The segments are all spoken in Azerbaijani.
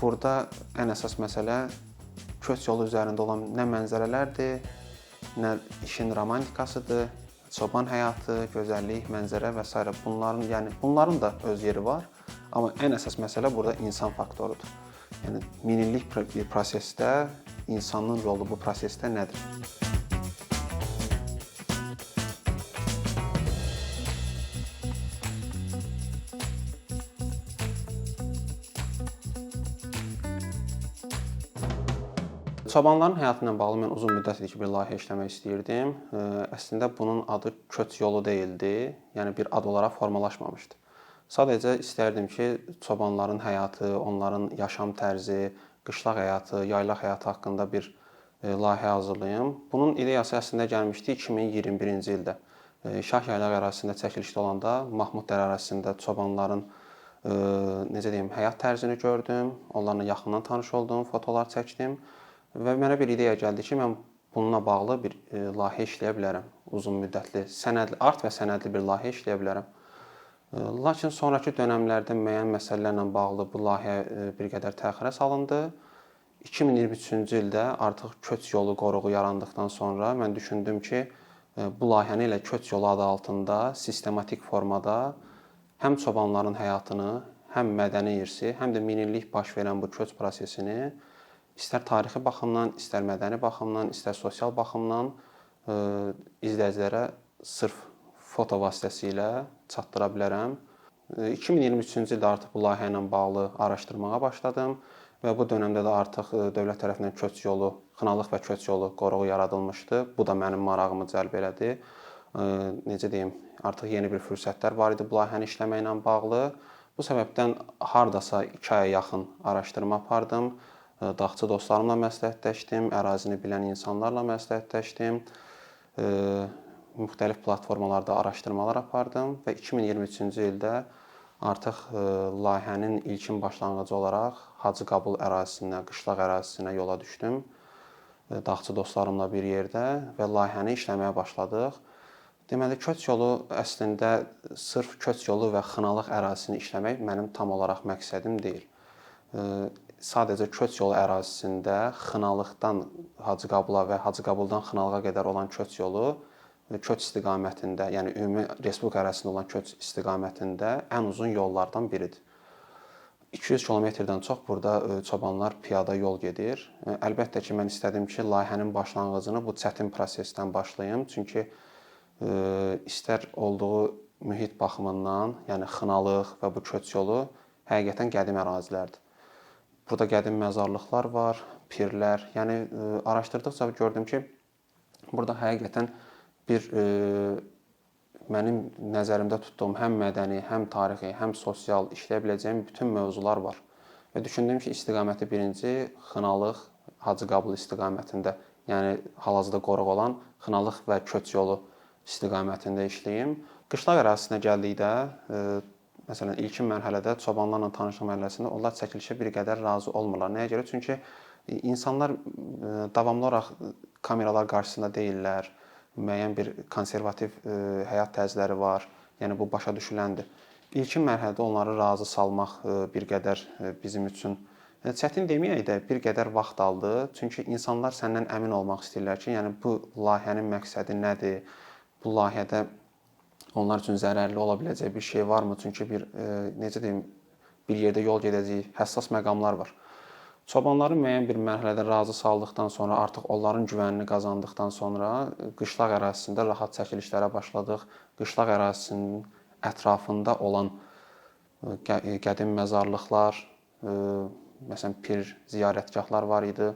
Burada ən əsas məsələ köç yolu üzərində olan nə mənzərələrdir, nə işin romantikasıdır, çoban həyatı, gözəllik, mənzərə və s. Bunların da öz yeri var. Amma ən əsas məsələ burada insan faktorudur. Yəni minillik bir prosesdə insanın rolu bu prosesdə nədir? Çobanların həyatı ilə bağlı mən uzun müddətdir ki, bir layihə işləmək istəyirdim. Əslində bunun adı köç yolu deyildi, yəni bir ad olaraq formalaşmamışdı. Sadəcə istərdim ki, çobanların həyatı, onların yaşam tərzi, qışlaq həyatı, yaylaq həyatı haqqında bir layihə hazırlayım. Bunun ideyası əslində gəlmişdi 2021-ci ildə. Şah yaylaq ərazisində çəkilişdə olanda Mahmud Dərə ərazisində çobanların həyat tərzini gördüm, onlarla yaxından tanış oldum, fotolar çəkdim. Və mənə bir ideya gəldi ki, mən bununla bağlı bir layihə işləyə bilərəm. Uzun müddətli, art və sənədli bir layihə işləyə bilərəm. Lakin sonrakı dönəmlərdə müəyyən məsələlərlə bağlı bu layihə bir qədər təxirə salındı. 2023-cü ildə artıq köç yolu qoruğu yarandıqdan sonra mən düşündüm ki, bu layihəni elə köç yolu adı altında sistematik formada həm çobanların həyatını, həm mədəni irsi, həm də minillik baş verən bu köç prosesini İstər tarixi baxımdan, istər mədəni baxımdan, istər sosial baxımdan izləyicilərə sırf foto vasitəsilə çatdıra bilərəm. 2023-cü ildə artıq bu layihə ilə bağlı araşdırmağa başladım və bu dövrdə də artıq dövlət tərəfindən köç yolu, xınalıq və köç yolu qoruğu yaradılmışdı. Bu da mənim marağımı cəlb elədi. Artıq yeni bir fürsətlər var idi bu layihəni işləməklə bağlı. Bu səbəbdən hardasa 2 aya yaxın araşdırma apardım. Dağçı dostlarımla məsləhətləşdim, ərazini bilən insanlarla məsləhətləşdim, müxtəlif platformalarda araşdırmalar apardım və 2023-cü ildə artıq layihənin ilkin başlanğıcı olaraq Hacıqabul ərazisinə, qışlaq ərazisinə yola düşdüm. Dağçı dostlarımla bir yerdə və layihəni işləməyə başladıq. Deməli, köç yolu əslində sırf köç yolu və xınalıq ərazisini işləmək mənim tam olaraq məqsədim deyil. Sadəcə köç yolu ərazisində Xınalıqdan Hacıqabula və Hacıqabuldan Xınalığa qədər olan köç yolu köç istiqamətində, yəni ümumi respublika ərazisində olan köç istiqamətində ən uzun yollardan biridir. 200 kilometrdən çox burada çobanlar piyada yol gedir. Əlbəttə ki, mən istədim ki, layihənin başlanğıcını bu çətin prosesdən başlayım. Çünki istər olduğu mühit baxımından, yəni Xınalıq və bu köç yolu həqiqətən qədim ərazilərdir. Burada qədim məzarlıqlar var, pirlər. Yəni araşdırdıqca gördüm ki, burada həqiqətən bir mənim nəzərimdə tutduğum həm mədəni, həm tarixi, həm sosial işləyə biləcəyim bütün mövzular var. Və düşündüm ki, istiqaməti birinci Xınalıq, Hacıqabul istiqamətində, yəni hal-hazırda qoruq olan Xınalıq və köç yolu istiqamətində işləyim. Qışlaq ərazisinə gəldikdə, məsələn, ilkin mərhələdə çobanlarla tanışlıq mərhələsində onlar çəkilişə bir qədər razı olmurlar. Nəyə görə? Çünki insanlar davamlı olaraq kameralar qarşısında deyillər, müəyyən bir konservativ həyat tərzləri var, yəni bu başa düşüləndir. İlkin mərhələdə onları razı salmaq bir qədər bizim üçün çətin deməyək də bir qədər vaxt aldı. Çünki insanlar səndən əmin olmaq istəyirlər ki, yəni bu layihənin məqsədi nədir? Bu layihədə onlar üçün zərərli ola biləcək bir şey varmı? Çünki bir yerdə yol gedəcəyik, həssas məqamlar var. Çobanları müəyyən bir mərhələdə razı saldıqdan sonra, artıq onların güvənini qazandıqdan sonra qışlaq ərazisində rahat çəkilişlərə başladıq. Qışlaq ərazisinin ətrafında olan qədim məzarlıqlar, məsələn, pir ziyarətgahlar var idi.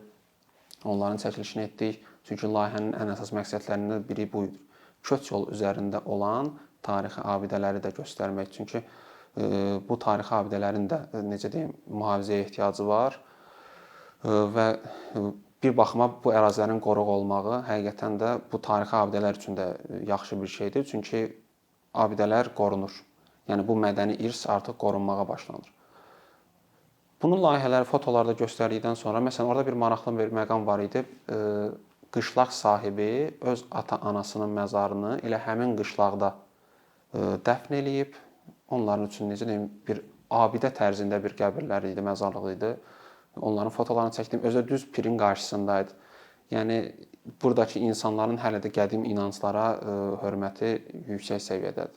Onların çəkilişini etdik. Çünki layihənin ən əsas məqsədlərindən biri bu idi. Köç yolu üzərində olan tarixi abidələri də göstərmək. Çünki bu tarixi abidələrin də mühafizəyə ehtiyacı var və bir baxıma bu ərazilərin qoruq olmağı həqiqətən də bu tarixi abidələr üçün də yaxşı bir şeydir. Çünki abidələr qorunur. Yəni bu mədəni irs artıq qorunmağa başlanır. Bunun layihələri fotolarda göstərdikdən sonra, məsələn, orada bir maraqlı bir məqam var idi. Qışlaq sahibi öz ata-anasının məzarını elə həmin qışlaqda dəfn eləyib. Onların üçün bir abidə tərzində bir qəbirlər idi, məzarlıq idi. Onların fotolarını çəkdim. Özü düz pirin qarşısındaydı. Yəni buradakı insanların hələ də qədim inanclara hörməti yüksək səviyyədədir.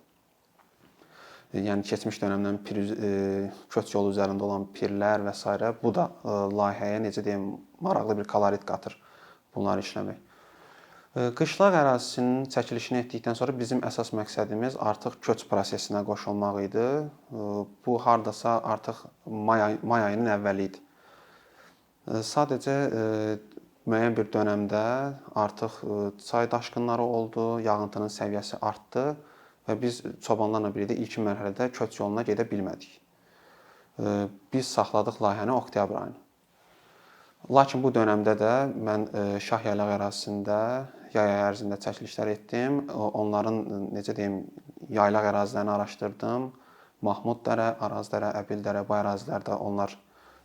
Yəni keçmiş dövrdən köç yolu üzərində olan pirlər və s. bu da layihəyə necə deyim, maraqlı bir kolorit qatır bunları işləmək. Qışlaq ərazisinin çəkilişini etdikdən sonra bizim əsas məqsədimiz artıq köç prosesinə qoşulmaq idi. Bu hardasa artıq may ayının əvvəli idi. Sadəcə müəyyən bir dövrdə artıq çay daşqınları oldu, yağıntının səviyyəsi artdı və biz çobanlarla birlikdə ilkin mərhələdə köç yoluna gedə bilmədik. Biz saxladıq layihəni oktyabr ayına. Lakin bu dövrdə də mən Şah yaylaq ərazisində yay ərzində çəkilişlər etdim. Onların necə deyim, yaylaq ərazilərini araşdırdım. Mahmud dərə, Araz dərə, Əbil dərə, bu ərazilərdə onlar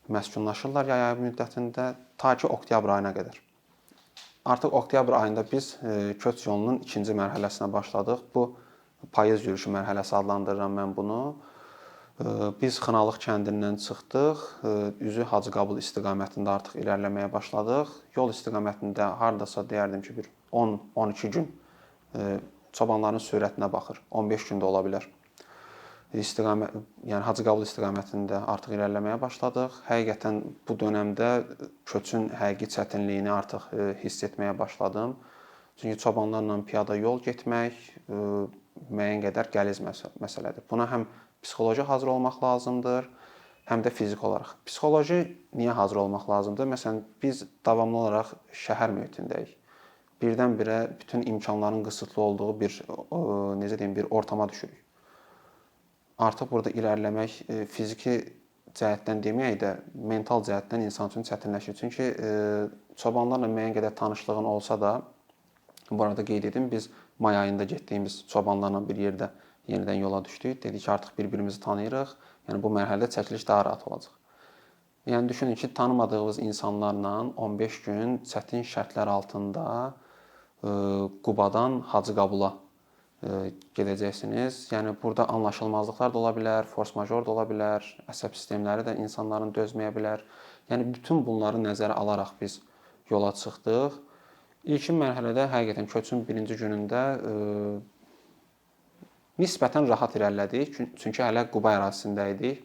məskunlaşırlar yay ayı müddətində ta ki oktyabr ayına qədər. Artıq oktyabr ayında biz köç yolunun ikinci mərhələsinə başladıq. Bu payız yürüyüşü mərhələsi adlandırıram mən bunu. Biz Xınalıq kəndindən çıxdıq, üzü Hacıqabul istiqamətində artıq irəliləməyə başladıq. Yol istiqamətində hardasa deyərdim ki, bir 10-12 gün çobanların sürətinə baxır. 15 gün də ola bilər. Yəni Hacıqabul istiqamətində artıq irəliləməyə başladıq. Həqiqətən bu dövrdə köçün həqiqi çətinliyini artıq hiss etməyə başladım. Çünki çobanlarla piyada yol getmək müəyyən qədər qəliz məsələdir. Buna həm psixoloji hazır olmaq lazımdır, həm də fiziki olaraq. Psixoloji niyə hazır olmaq lazımdır? Məsələn, biz davamlı olaraq şəhər mühitindəyik. Birdən-birə bütün imkanların qısıtlı olduğu bir necə deyim, bir ortama düşürük. Artıq burada irəliləmək fiziki cəhətdən deməyək də, mental cəhətdən insan üçün çətinləşir. Çünki çobanlarla müəyyən qədər tanışlığın olsa da, bu arada qeyd edim, biz may ayında getdiyimiz çobanlarla bir yerdə yenidən yola düşdük. Dedik ki, artıq bir-birimizi tanıyırıq. Yəni bu mərhələdə çəkiliş daha rahat olacaq. Yəni düşünün ki, tanımadığınız insanlarla 15 gün çətin şərtlər altında Qubadan Hacıqabula gedəcəksiniz. Yəni burada anlaşılmazlıqlar da ola bilər, force major da ola bilər, əsəb sistemləri də insanların dözməyə bilər. Yəni bütün bunları nəzərə alaraq biz yola çıxdıq. İlkin mərhələdə həqiqətən köçün birinci günündə nisbətən rahat irəlilədik. Çünki hələ Quba ərazisində idik.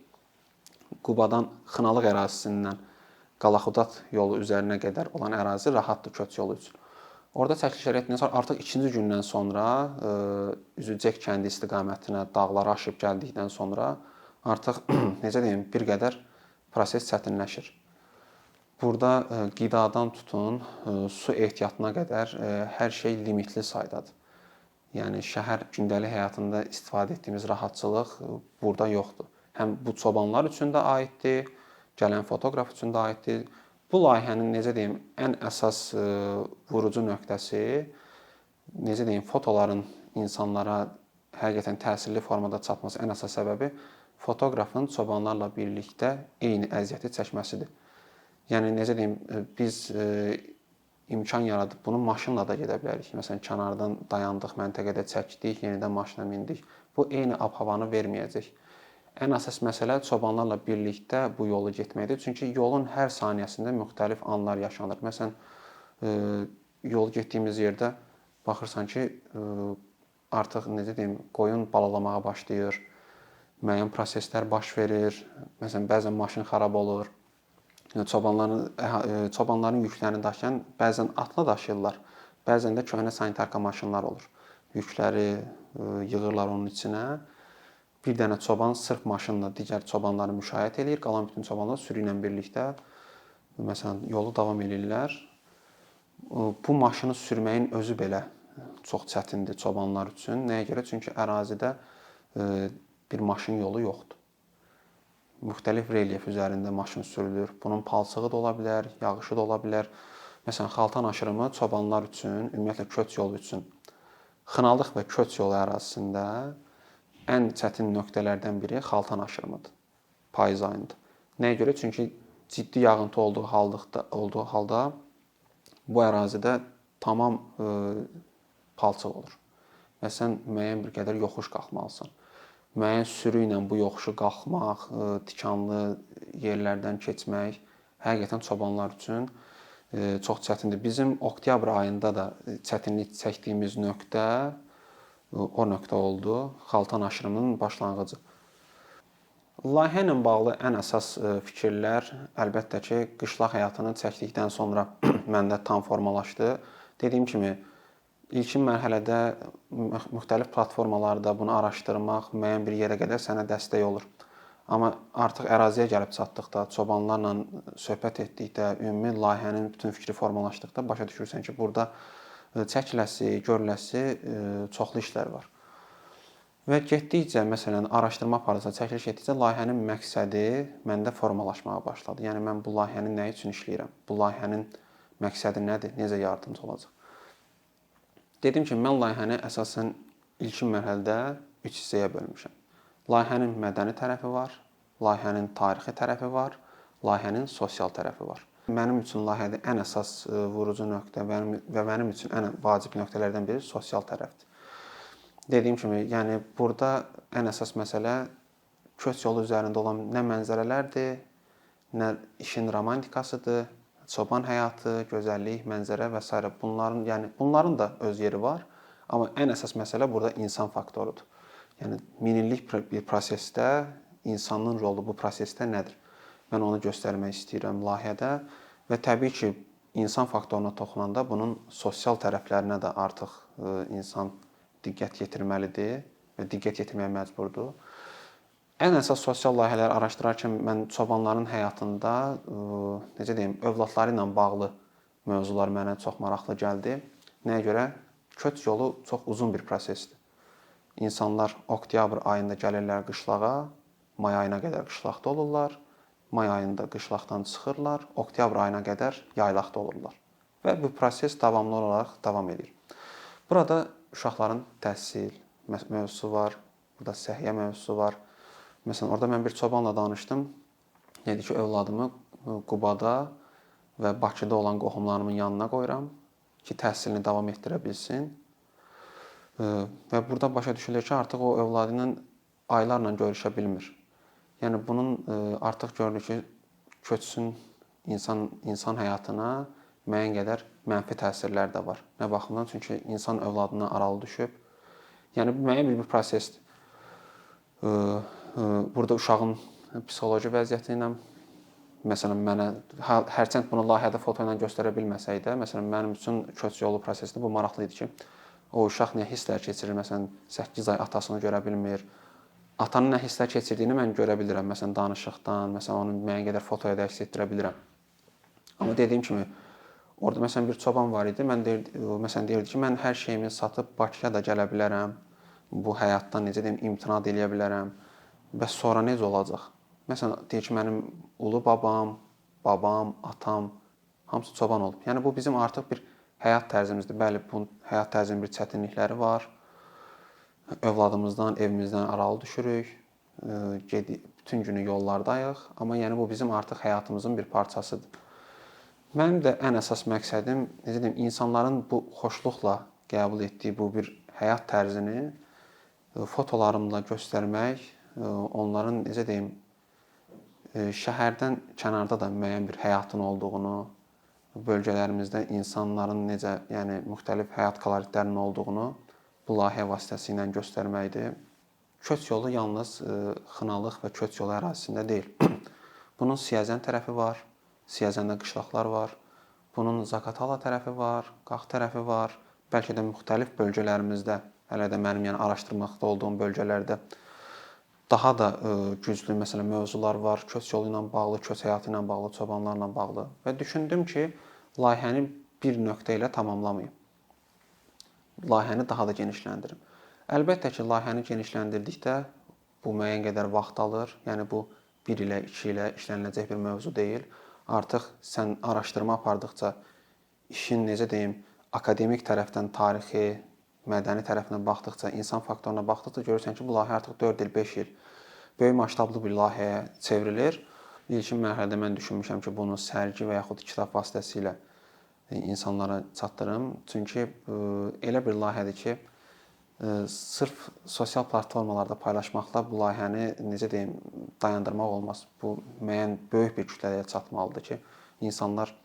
Qubadan Xınalıq ərazisindən Qalaxudat yolu üzərinə qədər olan ərazi rahatdır köç yolu üçün. Orada çəkilişlər etdikdən sonra artıq ikinci gündən sonra Üzücək kəndi istiqamətinə dağları aşıb gəldikdən sonra artıq necə deyim, bir qədər proses çətinləşir. Burada qidadan tutun, su ehtiyatına qədər hər şey limitli saydadır. Yəni şəhər gündəlik həyatında istifadə etdiyimiz rahatçılıq burada yoxdur. Həm bu çobanlar üçün də aiddir, gələn fotoqraf üçün də aiddir. Bu layihənin necə deyim, ən əsas vurucu nöqtəsi, necə deyim, fotoların insanlara həqiqətən təsirli formada çatması ən əsas səbəbi fotoqrafın çobanlarla birlikdə eyni əziyyəti çəkməsidir. Yəni necə deyim, biz imkan yaradıb bunu maşınla da gedə bilərik. Məsələn, kənardan dayandıq, məntəqədə çəkdik, yenidən maşına mindik. Bu eyni ab-havanı verməyəcək. Ən əsas məsələ çobanlarla birlikdə bu yolu getməkdir. Çünki yolun hər saniyəsində müxtəlif anlar yaşanır. Məsələn, yol getdiyimiz yerdə baxırsan ki, artıq necə deyim, qoyun balalamağa başlayır, müəyyən proseslər baş verir. Məsələn, bəzən maşın xarab olur. Çobanların yüklərini daşıyan bəzən atla daşıyırlar, bəzən də köhnə sanitarka maşınlar olur. Yükləri yığırlar onun içinə. Bir dənə çoban sırf maşınla digər çobanları müşayiət edir, qalan bütün çobanlar sürü ilə birlikdə məsələn yolu davam edirlər. Bu maşını sürməyin özü belə çox çətindir çobanlar üçün. Nəyə görə? Çünki ərazidə bir maşın yolu yoxdur. Müxtəlif relyef üzərində maşın sürülür. Bunun palçığı da ola bilər, yağışı da ola bilər. Məsələn, Xaltan aşırımı çobanlar üçün, ümumiyyətlə köç yolu üçün Xınalıq və köç yolu ərazisində ən çətin nöqtələrdən biri Xaltan aşırımıdır payız ayında. Nəyə görə? Çünki ciddi yağıntı olduğu halda bu ərazidə tamam palçıq olur və sən müəyyən bir qədər yoxuş qalxmalısan. Müəyyən sürü ilə bu yoxuşu qalxmaq, tikanlı yerlərdən keçmək həqiqətən çobanlar üçün çox çətindir. Bizim oktyabr ayında da çətinlik çəkdiyimiz nöqtə o nöqtə oldu. Xaltan aşırımının başlanğıcı. Layihə ilə bağlı ən əsas fikirlər əlbəttə ki, qışlaq həyatını çəkdikdən sonra məndə tam formalaşdı. Dediyim kimi, ilkin mərhələdə müxtəlif platformalarda bunu araşdırmaq müəyyən bir yerə qədər sənə dəstək olur. Amma artıq əraziyə gəlib çatdıqda, çobanlarla söhbət etdikdə, ümumi layihənin bütün fikri formalaşdıqda başa düşürsən ki, burada çəkiləsi, görüləsi çoxlu işlər var. Və getdikcə, məsələn, araşdırma apardıqca, çəkiliş etdikcə layihənin məqsədi məndə formalaşmağa başladı. Yəni mən bu layihəni nə üçün işləyirəm? Bu layihənin məqsədi nədir? Necə yardımcı olacaq? Dedim ki, mən layihəni əsasən ilkin mərhələdə 3 hissəyə bölmüşəm. Layihənin mədəni tərəfi var, layihənin tarixi tərəfi var, layihənin sosial tərəfi var. Mənim üçün layihədə ən əsas vurucu nöqtə və mənim üçün ən vacib nöqtələrdən biri sosial tərəfdir. Dediyim kimi, yəni burada ən əsas məsələ köç yolu üzərində olan nə mənzərələrdir, nə işin romantikasıdır, çoban həyatı, gözəllik, mənzərə və s. Bunların da öz yeri var, amma ən əsas məsələ burada insan faktorudur. Yəni minillik bir prosesdə insanın rolu bu prosesdə nədir? Mən onu göstərmək istəyirəm layihədə və təbii ki, insan faktoruna toxunanda bunun sosial tərəflərinə də artıq insan diqqət yetirməlidir və diqqət yetirməyə məcburdur. Ən əsas sosial layihələri araşdırarkən mən çobanların həyatında, necə deyim, övladları ilə bağlı mövzular mənə çox maraqlı gəldi. Nəyə görə? Köç yolu çox uzun bir prosesdir. İnsanlar oktyabr ayında gəlirlər qışlağa, may ayına qədər qışlaqda olurlar, may ayında qışlaqdan çıxırlar, oktyabr ayına qədər yaylaqda olurlar. Və bu proses davamlı olaraq davam edir. Burada uşaqların təhsil mövzusu var, burada səhiyyə mövzusu var. Məsələn, orada mən bir çobanla danışdım. Dedi ki, övladımı Qubada və Bakıda olan qohumlarımın yanına qoyuram ki, təhsilini davam etdirə bilsin. Və burada başa düşülür ki, artıq o övladı ilə aylarla görüşə bilmir. Yəni bunun artıq görülür ki, köçsün insan həyatına müəyyən qədər mənfi təsirlər də var. Nə baxımdan? Çünki insan övladından aralı düşüb. Yəni müəyyən bir prosesdir. Burada uşağın psixoloji vəziyyəti ilə, məsələn, mənə hərçənd bunu layihədə foto ilə göstərə bilməsək də, məsələn, mənim üçün köç yolu prosesində bu maraqlı idi ki, o uşaq nə hisslər keçirir? Məsələn, 8 ay atasını görə bilmir. Atanın nə hisslər keçirdiyini mən görə bilirəm. Məsələn, danışıqdan, məsələn, onu müəyyən qədər fotoya da əks etdirə bilirəm. Amma dediyim kimi, orada məsələn bir çoban var idi. Deyirdi ki, mən hər şeyimi satıb Bakıya da gələ bilərəm. Bu həyatdan necə deyim, imtina edə bilərəm. Bəs sonra necə olacaq? Məsələn, deyir ki, mənim ulu babam, atam hamısı çoban olub. Yəni bu bizim artıq bir həyat tərzimizdir. Bəli, bu həyat tərzinin bir çətinlikləri var. Övladımızdan, evimizdən aralı düşürük. Bütün günü yollardayıq. Amma yəni bu bizim artıq həyatımızın bir parçasıdır. Mənim də ən əsas məqsədim, necə deyim, insanların bu xoşluqla qəbul etdiyi bu bir həyat tərzini fotolarımla göstərmək, onların, necə deyim, şəhərdən kənarda da müəyyən bir həyatın olduğunu, bölgələrimizdə insanların necə, yəni müxtəlif həyat koloritlərinin olduğunu bu layihə vasitəsilə göstərməkdir. Köç yolu yalnız Xınalıq və Köç yolu ərazisində deyil. Bunun Siyəzən tərəfi var, Siyəzəndə qışlaqlar var. Bunun Zaqatala tərəfi var, Qax tərəfi var. Bəlkə də müxtəlif bölgələrimizdə, hələ də mənim yəni araşdırmaqda olduğum bölgələrdə daha da güclü məsələn mövzular var. Köç yolu ilə bağlı, köç həyatı ilə bağlı, çobanlarla bağlı. Və düşündüm ki, layihəni bir nöqtə ilə tamamlamayım. Layihəni daha da genişləndirim. Əlbəttə ki, layihəni genişləndirdikdə bu müəyyən qədər vaxt alır. Yəni bu 1 ilə, 2 ilə işləniləcək bir mövzu deyil. Artıq sən araşdırma apardıqca, işin necə deyim, akademik tərəfdən tarixi, mədəni tərəfindən baxdıqca, insan faktoruna baxdıqca görürsən ki, bu layihə artıq 4 il, 5 il böyük masştablı bir layihəyə çevrilir. İlkin mərhələdə mən düşünmüşəm ki, bunu sərgi və yaxud kitab vasitəsilə insanlara çatdırım. Çünki elə bir layihədir ki, Sırf sosial platformalarda paylaşmaqla bu layihəni necə deyim, dayandırmaq olmaz. Bu müəyyən böyük bir kütləyə çatmalıdır ki, insanlar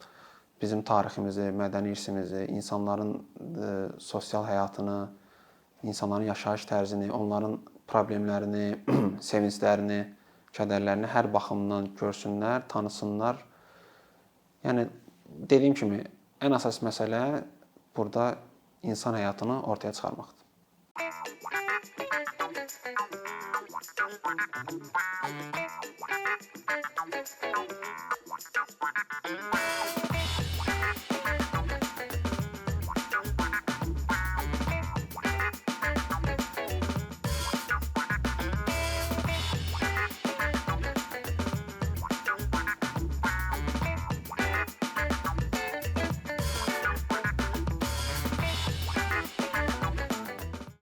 bizim tariximizi, mədəni irsimizi, insanların sosial həyatını, insanların yaşayış tərzini, onların problemlərini, sevinclərini, kədərlərini hər baxımdan görsünlər, tanısınlar. Yəni dediyim kimi, ən əsas məsələ burada insan həyatını ortaya çıxarmaqdır.